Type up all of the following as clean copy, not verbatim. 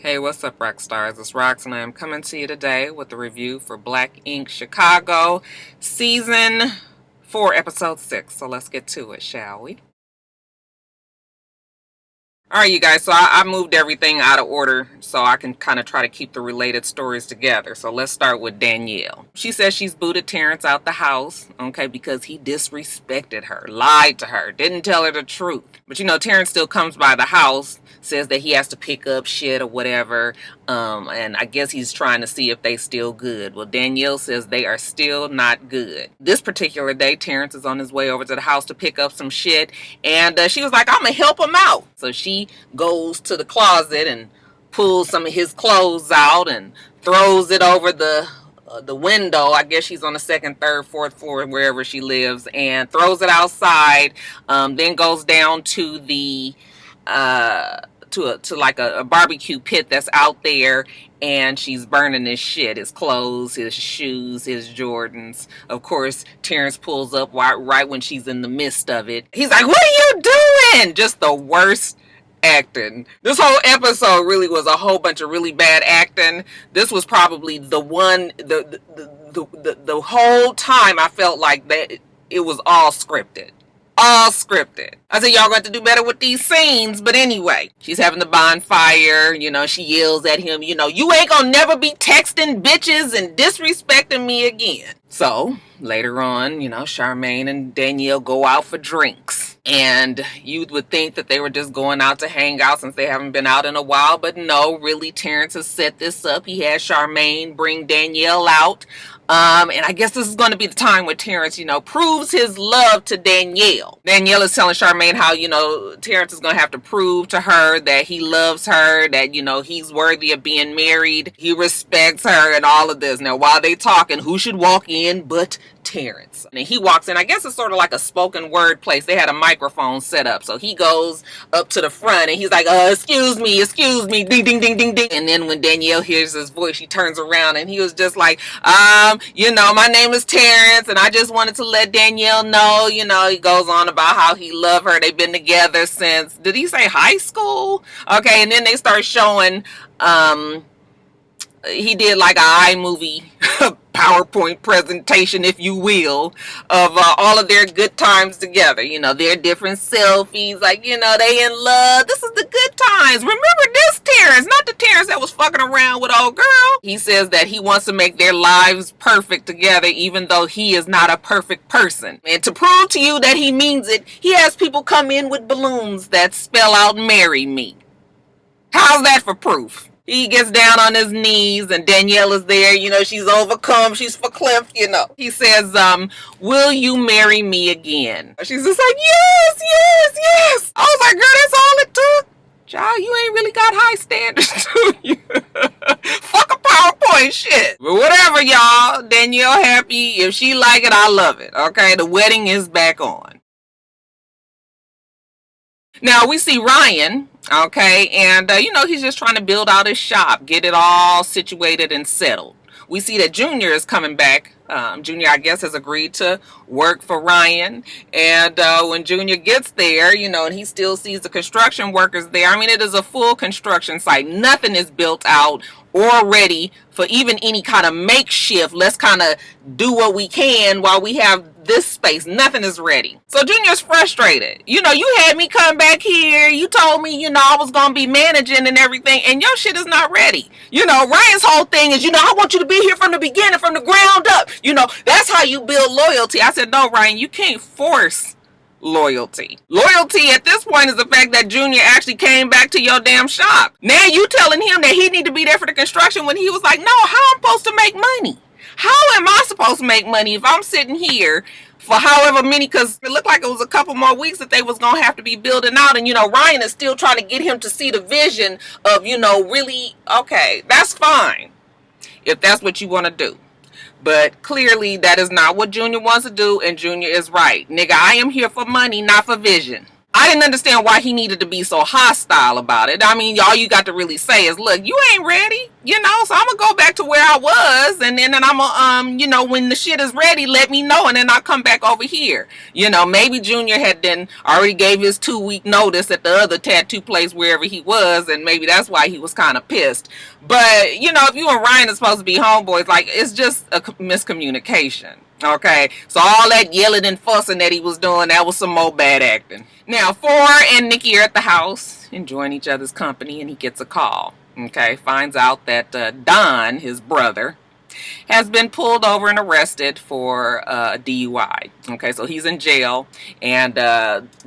Hey, what's up, rock stars? It's Rox, and I am coming to you today with a review for Black Ink Chicago, Season 4, Episode 6. So let's get to it, shall we? Alright, you guys, so I moved everything out of order so I can kind of try to keep the related stories together. So let's start with Danielle. She says she's booted Terrence out the house, okay, because he disrespected her, lied to her, didn't tell her the truth. But Terrence still comes by the house, says that he has to pick up shit or whatever, and I guess he's trying to see if they still good. Well, Danielle says they are still not good. This particular day, Terrence is on his way over to the house to pick up some shit, and she was like, I'm gonna help him out. So she goes to the closet and pulls some of his clothes out and throws it over the window. I guess she's on the second, third, fourth floor, wherever she lives, and throws it outside. Then goes down to the to like a barbecue pit that's out there, and she's burning his shit, his clothes, his shoes, his Jordans. Of course, Terrence pulls up right when she's in the midst of it. He's like, what are you doing? Just the worst acting. This whole episode really was a whole bunch of really bad acting. This was probably the one, the whole time I felt like that it was all scripted. All scripted. I said, y'all got to do better with these scenes. But anyway, she's having the bonfire. She yells at him, you ain't gonna never be texting bitches and disrespecting me again. So later on, Charmaine and Danielle go out for drinks. And you would think that they were just going out to hang out since they haven't been out in a while. But no, really, Terrence has set this up. He has Charmaine bring Danielle out. And I guess this is going to be the time where Terrence, proves his love to Danielle. Danielle is telling Charmaine how, Terrence is going to have to prove to her that he loves her, that, he's worthy of being married. He respects her and all of this. Now, while they talking, who should walk in but Terrence? And he walks in. I guess it's sort of like a spoken word place. They had a microphone set up. So he goes up to the front and he's like, excuse me, ding, ding, ding, ding, ding. And then when Danielle hears his voice, she turns around and he was just like, my name is Terrence and I just wanted to let Danielle know, he goes on about how he loved her. They've been together since, did he say high school? Okay. And then they start showing, he did like an iMovie PowerPoint presentation, if you will, of all of their good times together. Their different selfies, like, they in love. This is the good times. Remember this Terrence, not the Terrence that was fucking around with old girl. He says that he wants to make their lives perfect together, even though he is not a perfect person. And to prove to you that he means it, he has people come in with balloons that spell out "marry me." How's that for proof? He gets down on his knees and Danielle is there, she's overcome, she's verklempt, He says, will you marry me again? She's just like, yes, yes, yes. I was like, girl, that's all it took. Child, you ain't really got high standards, do you? Fuck a PowerPoint shit. But whatever, y'all. Danielle happy. If she like it, I love it. Okay, the wedding is back on. Now we see Ryan, okay, and he's just trying to build out his shop, get it all situated and settled. We see that Junior is coming back. Junior, I guess, has agreed to work for Ryan. And when Junior gets there, and he still sees the construction workers there. I mean, it is a full construction site. Nothing is built out or ready for even any kind of makeshift. Let's kind of do what we can while we have this space. Nothing is ready. So Junior's frustrated. You had me come back here. You told me, I was going to be managing and everything, and your shit is not ready. Ryan's whole thing is, I want you to be here from the beginning, from the ground up. That's how you build loyalty. I said, no, Ryan, you can't force loyalty. Loyalty at this point is the fact that Junior actually came back to your damn shop. Now you telling him that he need to be there for the construction when he was like, no, how am I supposed to make money? How am I supposed to make money if I'm sitting here for however many, because it looked like it was a couple more weeks that they was going to have to be building out. And, Ryan is still trying to get him to see the vision of, really, okay, that's fine if that's what you want to do. But clearly that is not what Junior wants to do, and Junior is right. Nigga, I am here for money, not for vision. I didn't understand why he needed to be so hostile about it. I mean, all you got to really say is, look, you ain't ready, you know, so I'm going to go back to where I was, and then I'm going to, you know, when the shit is ready, let me know, and then I'll come back over here. You know, maybe Junior had then already gave his 2-week notice at the other tattoo place wherever he was, and maybe that's why he was kind of pissed. But, you know, if you and Ryan are supposed to be homeboys, like, it's just a miscommunication. Okay, so all that yelling and fussing that he was doing, that was some more bad acting. Now, Four and Nikki are at the house, enjoying each other's company, and he gets a call. Okay, finds out that Don, his brother, has been pulled over and arrested for DUI. Okay, so he's in jail, and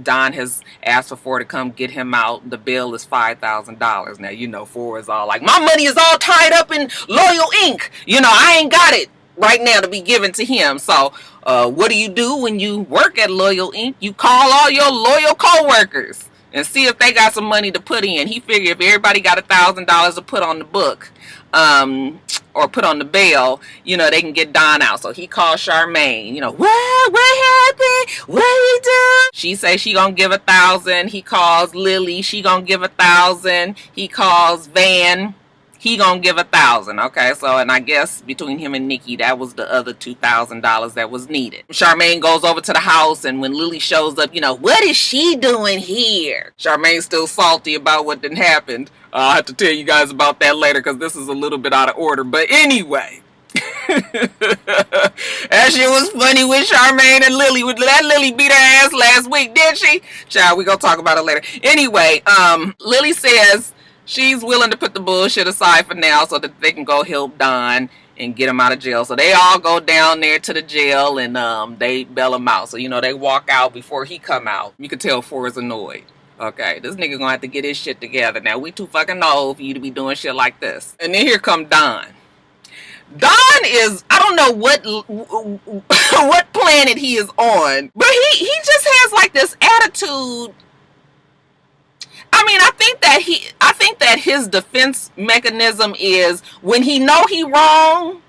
Don has asked for Four to come get him out. The bill is $5,000. Now, you know, Four is all like, my money is all tied up in Loyal Inc. You know, I ain't got it right now to be given to him. So what do when you work at Loyal Inc? You call all your loyal co-workers and see if they got some money to put in. He figured if everybody got $1,000 to put on the book or put on the bail, you know, they can get Don out. So he called Charmaine, you know, what happened, what he do? She say she gonna give 1,000. He calls Lily, she gonna give 1,000. He calls Van, he gonna give 1,000. Okay, so, and I guess between him and Nikki, that was the other $2,000 that was needed. Charmaine goes over to the house, and when Lily shows up, you know, what is she doing here? Charmaine's still salty about what done happened. I'll have to tell you guys about that later, because this is a little bit out of order. But anyway, that shit was funny with Charmaine and Lily. That Lily beat her ass last week, did she? Child, we gonna talk about it later. Anyway, Lily says she's willing to put the bullshit aside for now so that they can go help Don and get him out of jail. So they all go down there to the jail, and they bail him out. So, you know, they walk out before he come out. You can tell Four is annoyed. Okay, this nigga gonna have to get his shit together. Now, we too fucking old for you to be doing shit like this. And then here come Don. Don is, I don't know what planet he is on, but he just has like this attitude. I mean, I think that his defense mechanism is when he know he wrong,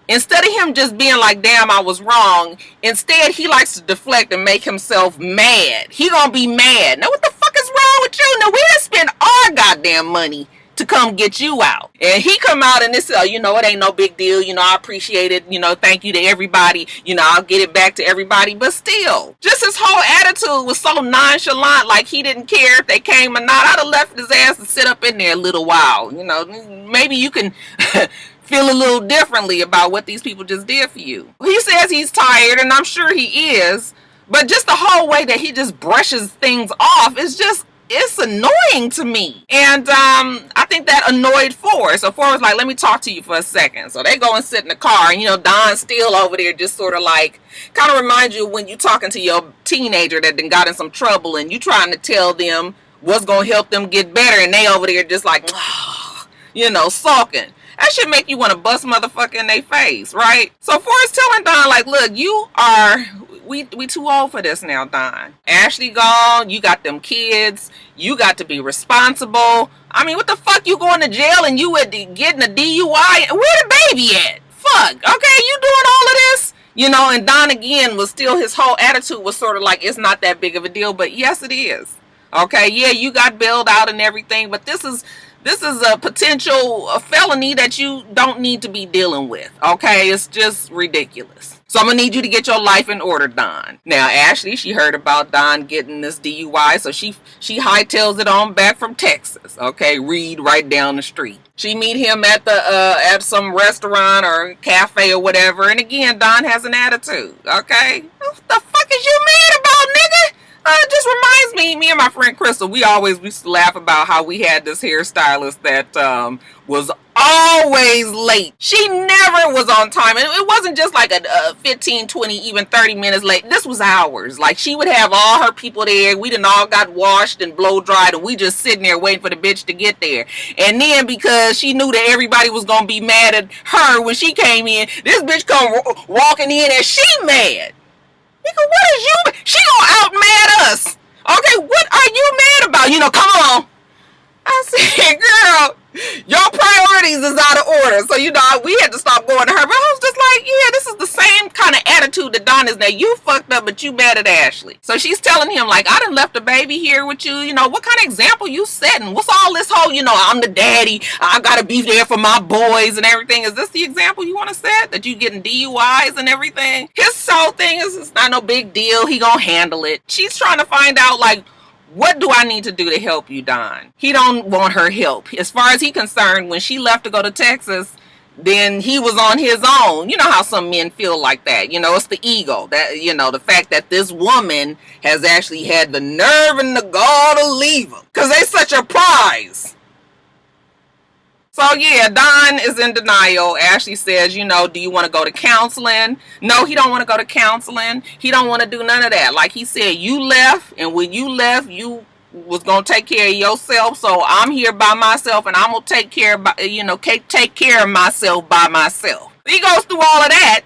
instead of him just being like, damn, I was wrong, instead he likes to deflect and make himself mad. He gonna be mad. Now, what the fuck is wrong with you? Now, we done spent our goddamn money to come get you out. And he come out and this, you know, it ain't no big deal. You know, I appreciate it. You know, thank you to everybody. You know, I'll get it back to everybody. But still, just his whole attitude was so nonchalant, like he didn't care if they came or not. I'd have left his ass to sit up in there a little while. You know, maybe you can feel a little differently about what these people just did for you. He says he's tired, and I'm sure he is. But just the whole way that he just brushes things off is just, it's annoying to me. And I think that annoyed Four. So Four was like, let me talk to you for a second. So they go and sit in the car, and you know, Don's still over there just sort of like, kind of reminds you when you talking to your teenager that then got in some trouble and you trying to tell them what's going to help them get better, and they over there just like, you know, sulking. That should make you want to bust motherfucker in their face, right? So Four is telling Don, like, look, we too old for this now, Don. Ashley gone, you got them kids, you got to be responsible. I mean, what the fuck, you going to jail and you getting a DUI? Where the baby at? Fuck, okay, you doing all of this? You know, and Don again was still, his whole attitude was sort of like, it's not that big of a deal, but yes, it is. Okay, yeah, you got bailed out and everything, but this is a potential felony that you don't need to be dealing with. Okay, it's just ridiculous. So I'm going to need you to get your life in order, Don. Now, Ashley, she heard about Don getting this DUI, so she hightails it on back from Texas. Okay, Reed right down the street. She meet him at at some restaurant or cafe or whatever, and again, Don has an attitude. Okay, what the fuck is you mad about, nigga? It just reminds me and my friend Crystal, we always used to laugh about how we had this hairstylist that was always late. She never was on time. And it wasn't just like a 15, 20, even 30 minutes late. This was hours. Like, she would have all her people there. We done all got washed and blow dried, and we just sitting there waiting for the bitch to get there. And then because she knew that everybody was going to be mad at her when she came in, this bitch come walking in and she mad. Nigga, what is you? She gonna out mad us. Okay, what are you mad about? You know, come on. I said, girl, your priorities is out of order. So, you know, we had to stop going to her. But I was just like, yeah, this is the same kind of attitude attitude that Don is that you fucked up, but you mad at Ashley. So she's telling him, like, I done left a baby here with you. You know, what kind of example you setting? What's all this whole, you know, I'm the daddy, I gotta be there for my boys and everything. Is this the example you want to set? That you getting DUIs and everything? His whole thing is, it's not no big deal. He gonna handle it. She's trying to find out, like, what do I need to do to help you, Don? He don't want her help. As far as he's concerned, when she left to go to Texas, then he was on his own. You know how some men feel like that. You know, it's the ego. That, you know, the fact that this woman has actually had the nerve and the gall to leave him. Because they such a prize. So yeah, Don is in denial. Ashley says, you know, do you want to go to counseling? No, he don't want to go to counseling. He don't want to do none of that. Like he said, you left, and when you left, you was gonna take care of yourself. So I'm here by myself, and I'm gonna take care of, you know, take care of myself by myself. He goes through all of that,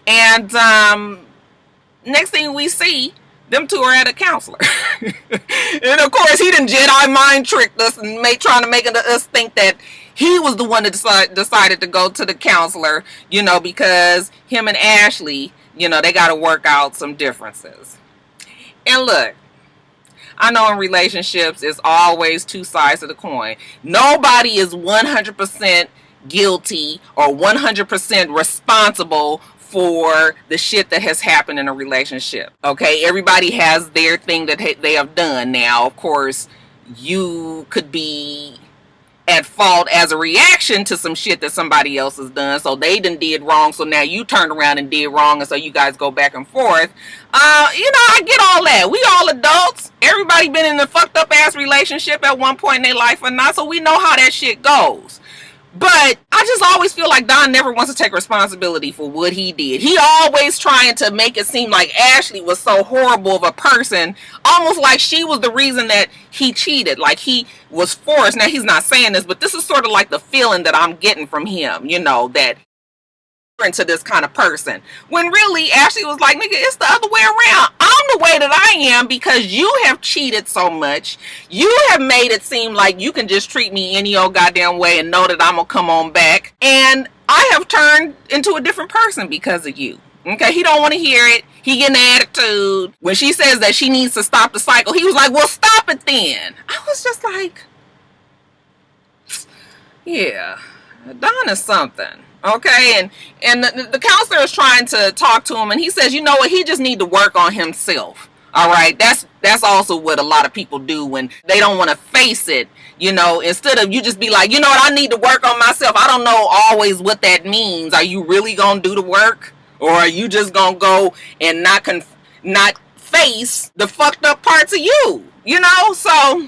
and next thing we see, them two are at a counselor. And of course, he done Jedi mind tricked us and trying to make us think that he was the one that decided to go to the counselor, you know, because him and Ashley, you know, they got to work out some differences. And look, I know in relationships, it's always two sides of the coin. Nobody is 100% guilty or 100% responsible for the shit that has happened in a relationship. Okay, everybody has their thing that they have done. Now, of course, you could be at fault as a reaction to some shit that somebody else has done. So they done did wrong, so now you turned around and did wrong, and so you guys go back and forth. You know, I get all that. We all adults. Everybody been in a fucked up ass relationship at one point in their life or not, so we know how that shit goes. But I just always feel like Don never wants to take responsibility for what he did. He always trying to make it seem like Ashley was so horrible of a person, almost like she was the reason that he cheated, like he was forced. Now, he's not saying this, but this is sort of like the feeling that I'm getting from him, you know, that into this kind of person, when really Ashley was like, nigga, it's the other way around. I'm the way that I am because you have cheated so much. You have made it seem like you can just treat me any old goddamn way and know that I'm gonna come on back, and I have turned into a different person because of you. Okay, he don't want to hear it. He getting an attitude. When she says that she needs to stop the cycle, he was like, well, stop it then. I was just like, yeah, Don is something. Okay, and the counselor is trying to talk to him, and he says, you know what, he just need to work on himself. All right, that's also what a lot of people do when they don't want to face it. You know, instead of you just be like, you know what, I need to work on myself. I don't know always what that means. Are you really gonna do the work, or are you just gonna go and not face the fucked up parts of you? You know, so.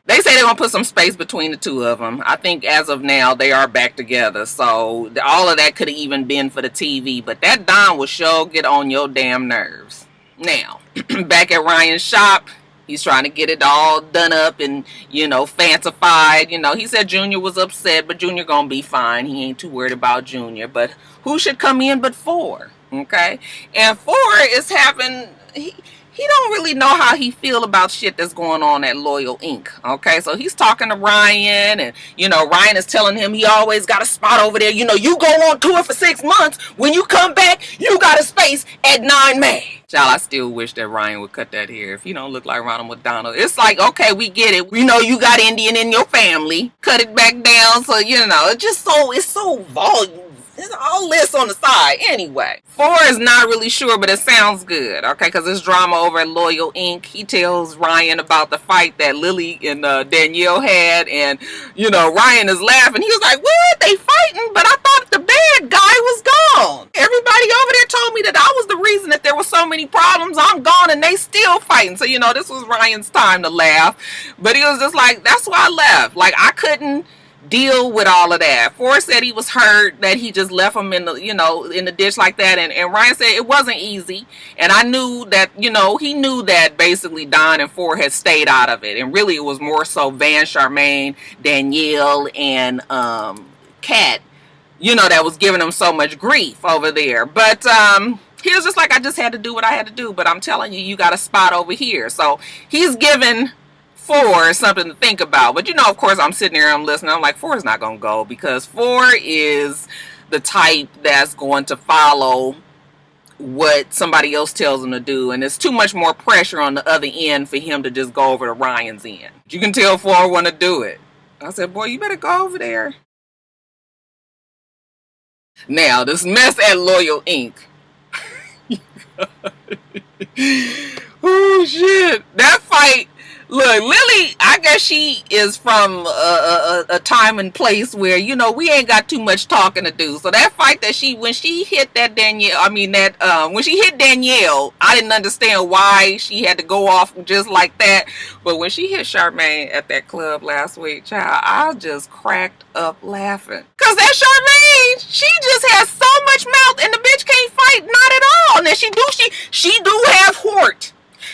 They say they're going to put some space between the two of them. I think as of now, they are back together. So all of that could have even been for the TV. But that Don will sure get on your damn nerves. Now, back at Ryan's shop, he's trying to get it all done up and, you know, fancified. You know, he said Junior was upset, but Junior going to be fine. He ain't too worried about Junior. But who should come in but Four? Okay? And Four is having... He don't really know how he feel about shit that's going on at Loyal Inc. Okay, so he's talking to Ryan, and you know, Ryan is telling him he always got a spot over there. You know, you go on tour for 6 months. When you come back, you got a space at 9 May. Child, I still wish that Ryan would cut that hair. If you don't look like Ronald McDonald, it's like, okay, we get it. We know you got Indian in your family. Cut it back down, so you know, it's so volume. There's all this on the side. Anyway, Four is not really sure, but it sounds good. Okay, because there's drama over at Loyal Inc. He tells Ryan about the fight that Lily and Danielle had, and you know, Ryan is laughing. He was like, what? They fighting? But I thought the bad guy was gone. Everybody over there told me that I was the reason that there were so many problems. I'm gone and they still fighting. So, you know, this was Ryan's time to laugh. But he was just like, that's why I left. Like, I couldn't deal with all of that. Forrest said he was hurt that he just left him in the, you know, in the ditch like that, and Ryan said it wasn't easy, and I knew that, you know, he knew that basically Don and Four had stayed out of it, and really it was more so Van, Charmaine, Danielle, and Kat, you know, that was giving him so much grief over there. But he was just like, I just had to do what I had to do, but I'm telling you, you got a spot over here. So he's given Four is something to think about. But you know, of course, I'm sitting there, I'm listening, I'm like, Four is not going to go, because Four is the type that's going to follow what somebody else tells him to do, and it's too much more pressure on the other end for him to just go over to Ryan's end. You can tell Ford want to do it. I said, boy, you better go over there. Now, this mess at Loyal Inc. Oh, shit. That fight. Look, Lily, I guess she is from a time and place where, you know, we ain't got too much talking to do. So that fight that when she hit that Danielle, when she hit Danielle, I didn't understand why she had to go off just like that. But when she hit Charmaine at that club last week, child, I just cracked up laughing. Because that Charmaine, she just has so much mouth and the bitch can't fight, not at all. Now she do have Hort.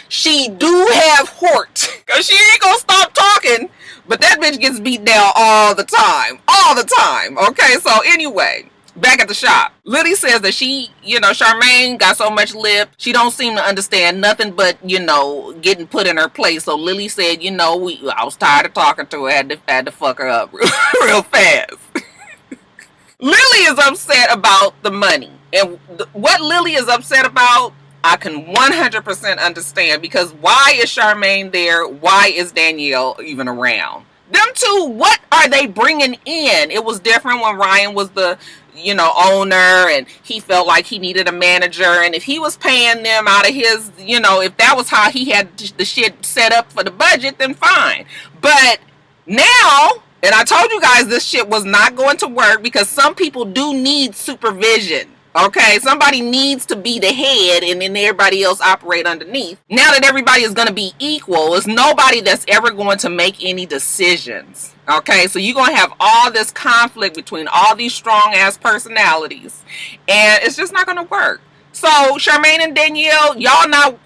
She do have Hort. Because she ain't going to stop talking. But that bitch gets beat down all the time. All the time. Okay, so anyway, back at the shop. Lily says that she, you know, Charmaine got so much lip. She don't seem to understand nothing but, you know, getting put in her place. So Lily said, you know, I was tired of talking to her. Had to fuck her up real fast. Lily is upset about the money. And what Lily is upset about, I can 100% understand, because why is Charmaine there? Why is Danielle even around? Them two, what are they bringing in? It was different when Ryan was the, you know, owner, and he felt like he needed a manager, and if he was paying them out of his, you know, if that was how he had the shit set up for the budget, then fine. But now, and I told you guys this shit was not going to work, because some people do need supervision. Okay, somebody needs to be the head and then everybody else operate underneath. Now that everybody is going to be equal, it's nobody that's ever going to make any decisions. Okay, so you're going to have all this conflict between all these strong ass personalities, and it's just not going to work. So Charmaine and Danielle, y'all not,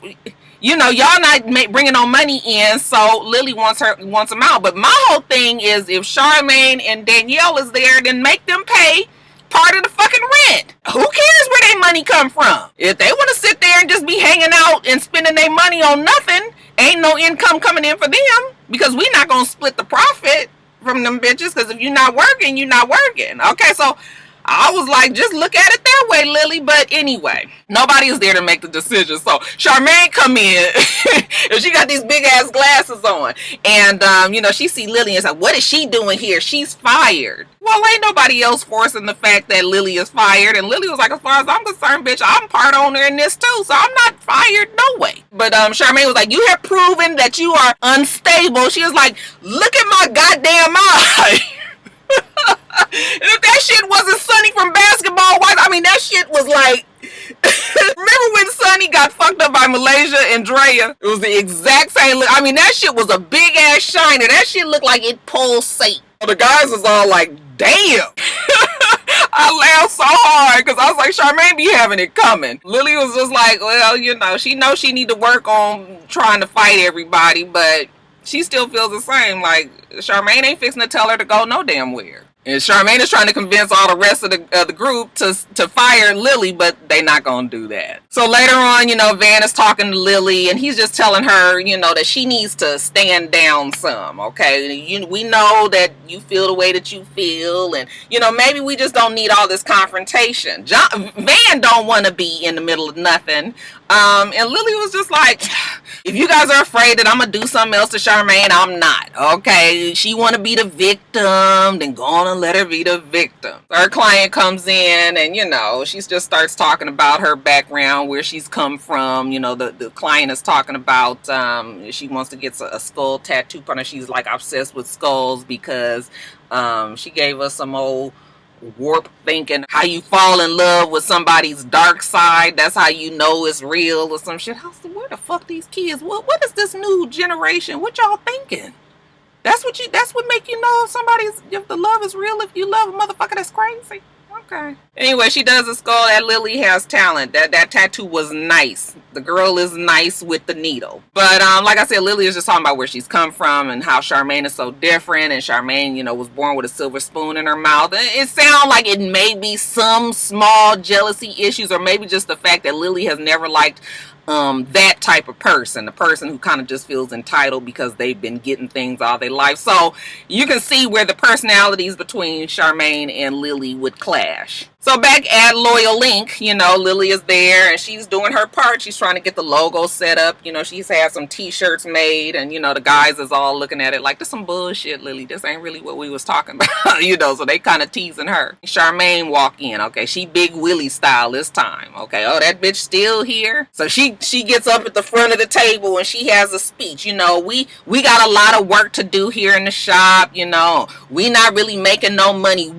you know, y'all not bringing no money in, so Lily wants them out. But my whole thing is, if Charmaine and Danielle is there, then make them pay part of the fucking rent. Who cares where their money come from? If they want to sit there and just be hanging out and spending their money on nothing, ain't no income coming in for them, because we not gonna split the profit from them bitches, because if you're not working, you're not working. Okay, so I was like, just look at it that way, Lily. But anyway, nobody is there to make the decision. So Charmaine come in and she got these big ass glasses on, and you know, she see Lily and is like, what is she doing here? She's fired. Well, ain't nobody else forcing the fact that Lily is fired. And Lily was like, as far as I'm concerned, bitch, I'm part owner in this too, so I'm not fired, no way. But Charmaine was like, you have proven that you are unstable. She was like, look at my goddamn eye. And if that shit wasn't Sonny from Basketball Wives, I mean, that shit was like, remember when Sonny got fucked up by Malaysia and Drea? It was the exact same look. I mean, that shit was a big ass shiner. That shit looked like it pulsate. The guys was all like, damn. I laughed so hard because I was like, Charmaine be having it coming. Lily was just like, well, you know, she knows she need to work on trying to fight everybody, but she still feels the same. Like, Charmaine ain't fixing to tell her to go no damn where. And Charmaine is trying to convince all the rest of the group to fire Lily, but they not gonna do that. So later on, you know, Van is talking to Lily, and he's just telling her, you know, that she needs to stand down some. Okay, we know that you feel the way that you feel, and you know, maybe we just don't need all this confrontation. Van don't want to be in the middle of nothing. And Lily was just like, if you guys are afraid that I'm gonna do something else to Charmaine, I'm not. Okay, she want to be the victim, then go on and let her be the victim. Her client comes in, and you know, she just starts talking about her background, where she's come from. You know, the client is talking about she wants to get a skull tattoo on her. She's like obsessed with skulls because she gave us some old warp thinking, how you fall in love with somebody's dark side, that's how you know it's real, or some shit. I was like, where the fuck these kids, what is this new generation, what y'all thinking? That's what make you know if the love is real, if you love a motherfucker that's crazy. Okay. Anyway, she does a skull. That Lily has talent. That tattoo was nice. The girl is nice with the needle. But like I said, Lily is just talking about where she's come from and how Charmaine is so different. And Charmaine, you know, was born with a silver spoon in her mouth. And it sounds like it may be some small jealousy issues, or maybe just the fact that Lily has never liked that type of person, the person who kind of just feels entitled because they've been getting things all their life. So you can see where the personalities between Charmaine and Lily would clash. So back at Loyal Link, you know, Lily is there and she's doing her part. She's trying to get the logo set up. You know, she's had some t-shirts made and, you know, the guys is all looking at it like, this some bullshit, Lily. This ain't really what we was talking about, you know, so they kind of teasing her. Charmaine walk in, okay, she Big Willie style this time, okay. Oh, that bitch still here? So she gets up at the front of the table and she has a speech. You know, we got a lot of work to do here in the shop, you know. We not really making no money.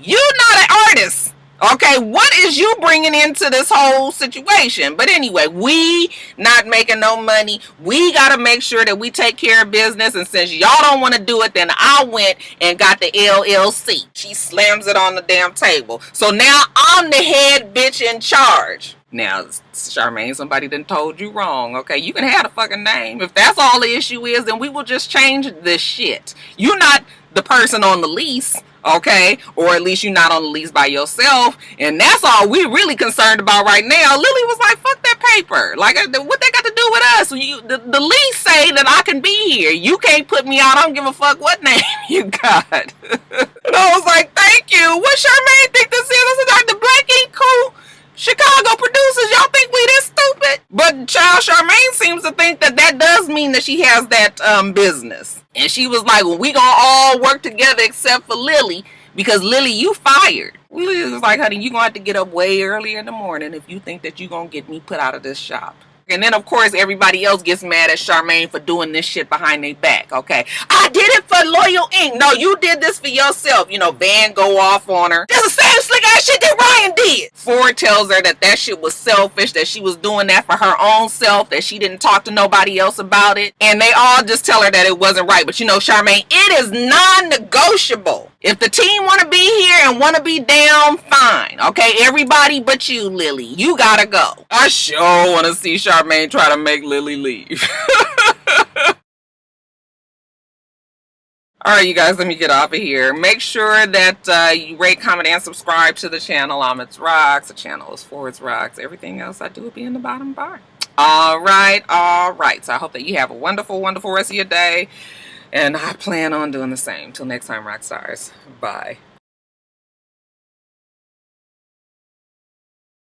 You not an artist. Okay, what is you bringing into this whole situation? But anyway, we not making no money. We got to make sure that we take care of business. And since y'all don't want to do it, then I went and got the LLC. She slams it on the damn table. So now I'm the head bitch in charge. Now, Charmaine, somebody done told you wrong, okay? You can have a fucking name. If that's all the issue is, then we will just change this shit. You're not the person on the lease, okay? Or at least you're not on the lease by yourself. And that's all we're really concerned about right now. Lily was like, fuck that paper. Like, what they got to do with us? The lease say that I can be here. You can't put me out. I don't give a fuck what name you got. And I was like, thank you. What Charmaine think this is? This is like the Black Ink Crew. Chicago producers, y'all think we this stupid? But child Charmaine seems to think that that does mean that she has that business. And she was like, well, we gonna all work together except for Lily, because Lily, you fired. Lily was like, honey, you gonna have to get up way earlier in the morning if you think that you gonna get me put out of this shop. And then, of course, everybody else gets mad at Charmaine for doing this shit behind their back, okay? I did it for Loyal Ink. No, you did this for yourself. You know, Van go off on her. That's the same slick ass shit that Ryan did. Ford tells her that that shit was selfish, that she was doing that for her own self, that she didn't talk to nobody else about it. And they all just tell her that it wasn't right. But, you know, Charmaine, it is non-negotiable. If the team want to be here and want to be down, fine. Okay, everybody but you, Lily. You gotta go. I sure want to see Charmaine try to make Lily leave. Alright, you guys, let me get off of here. Make sure that you rate, comment, and subscribe to the channel. I'm itsrox. The channel is for itsrox. Everything else I do will be in the bottom bar. Alright. So I hope that you have a wonderful, wonderful rest of your day. And I plan on doing the same. Till next time, rock stars. Bye.